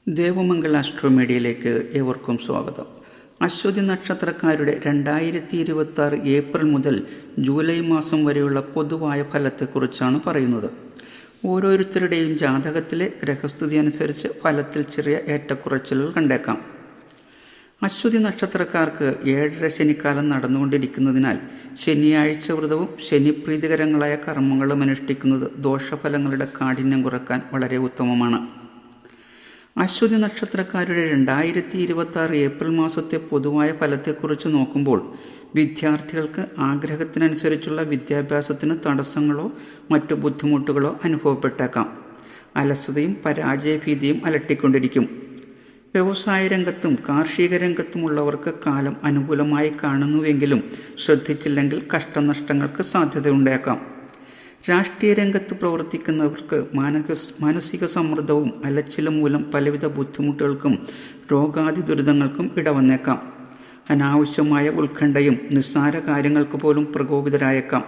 ദേവമംഗൽ ആസ്ട്രോമീഡിയയിലേക്ക് ഏവർക്കും സ്വാഗതം. അശ്വതി നക്ഷത്രക്കാരുടെ 2026 ഏപ്രിൽ മുതൽ ജൂലൈ മാസം വരെയുള്ള പൊതുവായ ഫലത്തെക്കുറിച്ചാണ് പറയുന്നത്. ഓരോരുത്തരുടെയും ജാതകത്തിലെ ഗ്രഹസ്ഥിതി അനുസരിച്ച് ഫലത്തിൽ ചെറിയ ഏറ്റക്കുറച്ചിലുകൾ കണ്ടേക്കാം. അശ്വതി നക്ഷത്രക്കാർക്ക് 7.5 ശനിക്കാലം നടന്നുകൊണ്ടിരിക്കുന്നതിനാൽ ശനിയാഴ്ച വ്രതവും ശനിപ്രീതികരങ്ങളായ കർമ്മങ്ങളും അനുഷ്ഠിക്കുന്നത് ദോഷഫലങ്ങളുടെ കാഠിന്യം കുറയ്ക്കാൻ വളരെ ഉത്തമമാണ്. അശ്വതി നക്ഷത്രക്കാരുടെ 2026 ഏപ്രിൽ മാസത്തെ പൊതുവായ ഫലത്തെക്കുറിച്ച് നോക്കുമ്പോൾ വിദ്യാർത്ഥികൾക്ക് ആഗ്രഹത്തിനനുസരിച്ചുള്ള വിദ്യാഭ്യാസത്തിന് തടസ്സങ്ങളോ മറ്റു ബുദ്ധിമുട്ടുകളോ അനുഭവപ്പെട്ടേക്കാം. അലസതയും പരാജയഭീതിയും അലട്ടിക്കൊണ്ടിരിക്കും. വ്യവസായ രംഗത്തും കാർഷിക രംഗത്തുമുള്ളവർക്ക് കാലം അനുകൂലമായി കാണുന്നുവെങ്കിലും ശ്രദ്ധിച്ചില്ലെങ്കിൽ കഷ്ടനഷ്ടങ്ങൾക്ക് സാധ്യതയുണ്ടേക്കാം. രാഷ്ട്രീയ രംഗത്ത് പ്രവർത്തിക്കുന്നവർക്ക് മാനസിക സമ്മർദ്ദവും അലച്ചിലും മൂലം പലവിധ ബുദ്ധിമുട്ടുകൾക്കും രോഗാദി ദുരിതങ്ങൾക്കും ഇടവന്നേക്കാം. അനാവശ്യമായ ഉത്കണ്ഠയും നിസ്സാര കാര്യങ്ങൾക്ക് പോലും പ്രകോപിതരായേക്കാം.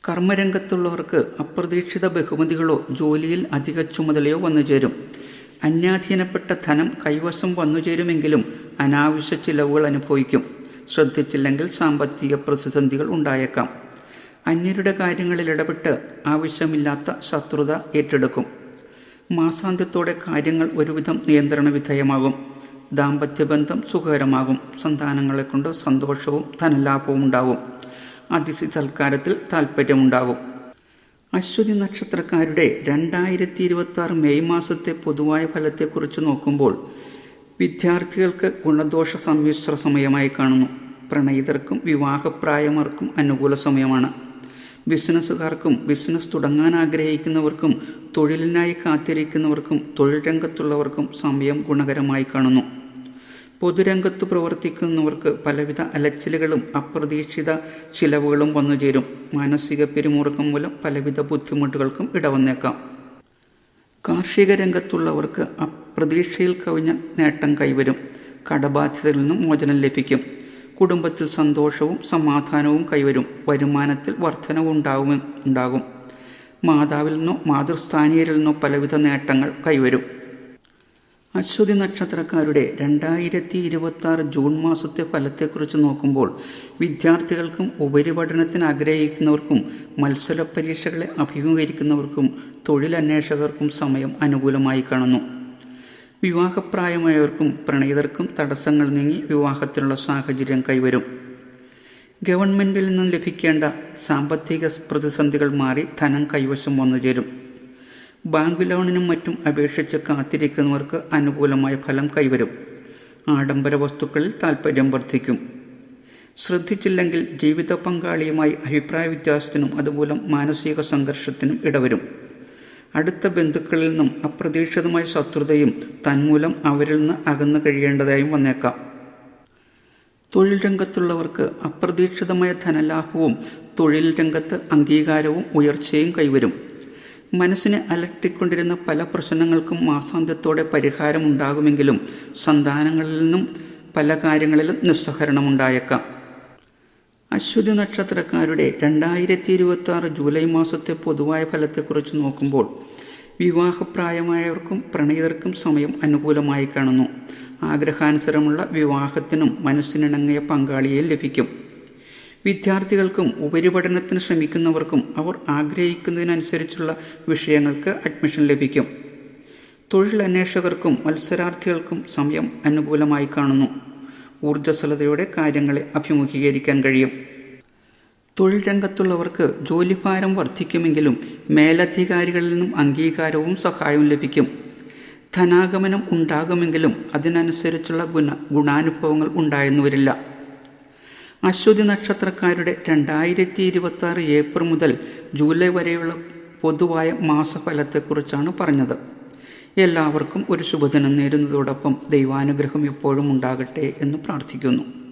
കർമ്മരംഗത്തുള്ളവർക്ക് അപ്രതീക്ഷിത ബഹുമതികളോ ജോലിയിൽ അധിക ചുമതലയോ വന്നുചേരും. അന്യാധീനപ്പെട്ട ധനം കൈവശം വന്നുചേരുമെങ്കിലും അനാവശ്യ ചിലവുകൾ അനുഭവിക്കും. ശ്രദ്ധിച്ചില്ലെങ്കിൽ സാമ്പത്തിക പ്രതിസന്ധികൾ ഉണ്ടായേക്കാം. അന്യരുടെ കാര്യങ്ങളിൽ ഇടപെട്ട് ആവശ്യമില്ലാത്ത ശത്രുത ഏറ്റെടുക്കും. മാസാന്ത്യത്തോടെ കാര്യങ്ങൾ ഒരുവിധം നിയന്ത്രണ വിധേയമാകും. ദാമ്പത്യബന്ധം സുഖകരമാകും. സന്താനങ്ങളെ കൊണ്ട് സന്തോഷവും ധനലാഭവും ഉണ്ടാകും. അതിഥി സൽക്കാരത്തിൽ താൽപ്പര്യമുണ്ടാകും. അശ്വതി നക്ഷത്രക്കാരുടെ 2026 മെയ് മാസത്തെ പൊതുവായ ഫലത്തെക്കുറിച്ച് നോക്കുമ്പോൾ വിദ്യാർത്ഥികൾക്ക് ഗുണദോഷ സമ്മിശ്ര സമയമായി കാണുന്നു. പ്രണയിതർക്കും വിവാഹപ്രായമാർക്കും അനുകൂല സമയമാണ്. ബിസിനസ്സുകാർക്കും ബിസിനസ് തുടങ്ങാൻ ആഗ്രഹിക്കുന്നവർക്കും തൊഴിലിനായി കാത്തിരിക്കുന്നവർക്കും തൊഴിൽ രംഗത്തുള്ളവർക്കും സമയം ഗുണകരമായി കാണുന്നു. പൊതുരംഗത്ത് പ്രവർത്തിക്കുന്നവർക്ക് പലവിധ അലച്ചിലുകളും അപ്രതീക്ഷിത ചിലവുകളും വന്നുചേരും. മാനസിക പിരിമുറുക്കം മൂലം പലവിധ ബുദ്ധിമുട്ടുകൾക്കും ഇടവന്നേക്കാം. കാർഷിക രംഗത്തുള്ളവർക്ക് അപ്രതീക്ഷയിൽ കവിഞ്ഞ നേട്ടം കൈവരും. കടബാധ്യതയിൽ നിന്നും മോചനം ലഭിക്കും. കുടുംബത്തിൽ സന്തോഷവും സമാധാനവും കൈവരും. വരുമാനത്തിൽ വർധനവുണ്ടാകും. മാതാവിൽ നിന്നോ മാതൃസ്ഥാനീയരിൽ നിന്നോ പലവിധ നേട്ടങ്ങൾ കൈവരും. അശ്വതി നക്ഷത്രക്കാരുടെ 2026 ജൂൺ മാസത്തെ ഫലത്തെക്കുറിച്ച് നോക്കുമ്പോൾ വിദ്യാർത്ഥികൾക്കും ഉപരിപഠനത്തിന് ആഗ്രഹിക്കുന്നവർക്കും മത്സര പരീക്ഷകളെ അഭിമുഖീകരിക്കുന്നവർക്കും തൊഴിലന്വേഷകർക്കും സമയം അനുകൂലമായി കാണുന്നു. വിവാഹപ്രായമായവർക്കും പ്രണയിതർക്കും തടസ്സങ്ങൾ നീങ്ങി വിവാഹത്തിനുള്ള സാഹചര്യം കൈവരും. ഗവൺമെൻറ്റിൽ നിന്നും ലഭിക്കേണ്ട സാമ്പത്തിക പ്രതിസന്ധികൾ മാറി ധനം കൈവശം വന്നുചേരും. ബാങ്ക് ലോണിനും മറ്റും അപേക്ഷിച്ച് കാത്തിരിക്കുന്നവർക്ക് അനുകൂലമായ ഫലം കൈവരും. ആഡംബര വസ്തുക്കളിൽ താൽപ്പര്യം വർദ്ധിക്കും. ശ്രദ്ധിച്ചില്ലെങ്കിൽ ജീവിത പങ്കാളിയുമായി അഭിപ്രായ വ്യത്യാസത്തിനും അതുമൂലം മാനസിക സംഘർഷത്തിനും ഇടവരും. അടുത്ത ബന്ധുക്കളിൽ നിന്നും അപ്രതീക്ഷിതമായ ശത്രുതയും തന്മൂലം അവരിൽ നിന്ന് അകന്നു കഴിയേണ്ടതായും വന്നേക്കാം. തൊഴിൽ രംഗത്തുള്ളവർക്ക് അപ്രതീക്ഷിതമായ ധനലാഭവും തൊഴിൽ രംഗത്ത് അംഗീകാരവും ഉയർച്ചയും കൈവരും. മനസ്സിനെ അലട്ടിക്കൊണ്ടിരുന്ന പല പ്രശ്നങ്ങൾക്കും മാസാന്ത്യത്തോടെ പരിഹാരമുണ്ടാകുമെങ്കിലും സന്താനങ്ങളിൽ നിന്നും പല കാര്യങ്ങളിലും നിസ്സഹരണമുണ്ടായേക്കാം. അശ്വതി നക്ഷത്രക്കാരുടെ 2026 ജൂലൈ മാസത്തെ പൊതുവായ ഫലത്തെക്കുറിച്ച് നോക്കുമ്പോൾ വിവാഹപ്രായമായവർക്കും പ്രണയിതർക്കും സമയം അനുകൂലമായി കാണുന്നു. ആഗ്രഹാനുസരമുള്ള വിവാഹത്തിനും മനസ്സിനിണങ്ങിയ പങ്കാളിയെ ലഭിക്കും. വിദ്യാർത്ഥികൾക്കും ഉപരിപഠനത്തിന് ശ്രമിക്കുന്നവർക്കും അവർ ആഗ്രഹിക്കുന്നതിനനുസരിച്ചുള്ള വിഷയങ്ങൾക്ക് അഡ്മിഷൻ ലഭിക്കും. തൊഴിലന്വേഷകർക്കും മത്സരാർത്ഥികൾക്കും സമയം അനുകൂലമായി കാണുന്നു. ഊർജ്ജസ്വലതയോടെ കാര്യങ്ങളെ അഭിമുഖീകരിക്കാൻ കഴിയും. തൊഴിൽ രംഗത്തുള്ളവർക്ക് ജോലിഭാരം വർദ്ധിക്കുമെങ്കിലും മേലധികാരികളിൽ നിന്നും അംഗീകാരവും സഹായവും ലഭിക്കും. ധനാഗമനം ഉണ്ടാകുമെങ്കിലും അതിനനുസരിച്ചുള്ള ഗുണാനുഭവങ്ങൾ ഉണ്ടായെന്നു വരില്ല. അശ്വതി നക്ഷത്രക്കാരുടെ 2026 ഏപ്രിൽ മുതൽ ജൂലൈ വരെയുള്ള പൊതുവായ മാസഫലത്തെക്കുറിച്ചാണ് പറഞ്ഞത്. എല്ലാവർക്കും ഒരു ശുഭദിനം നേരുന്നതോടൊപ്പം ദൈവാനുഗ്രഹം എപ്പോഴും ഉണ്ടാകട്ടെ എന്ന് പ്രാർത്ഥിക്കുന്നു.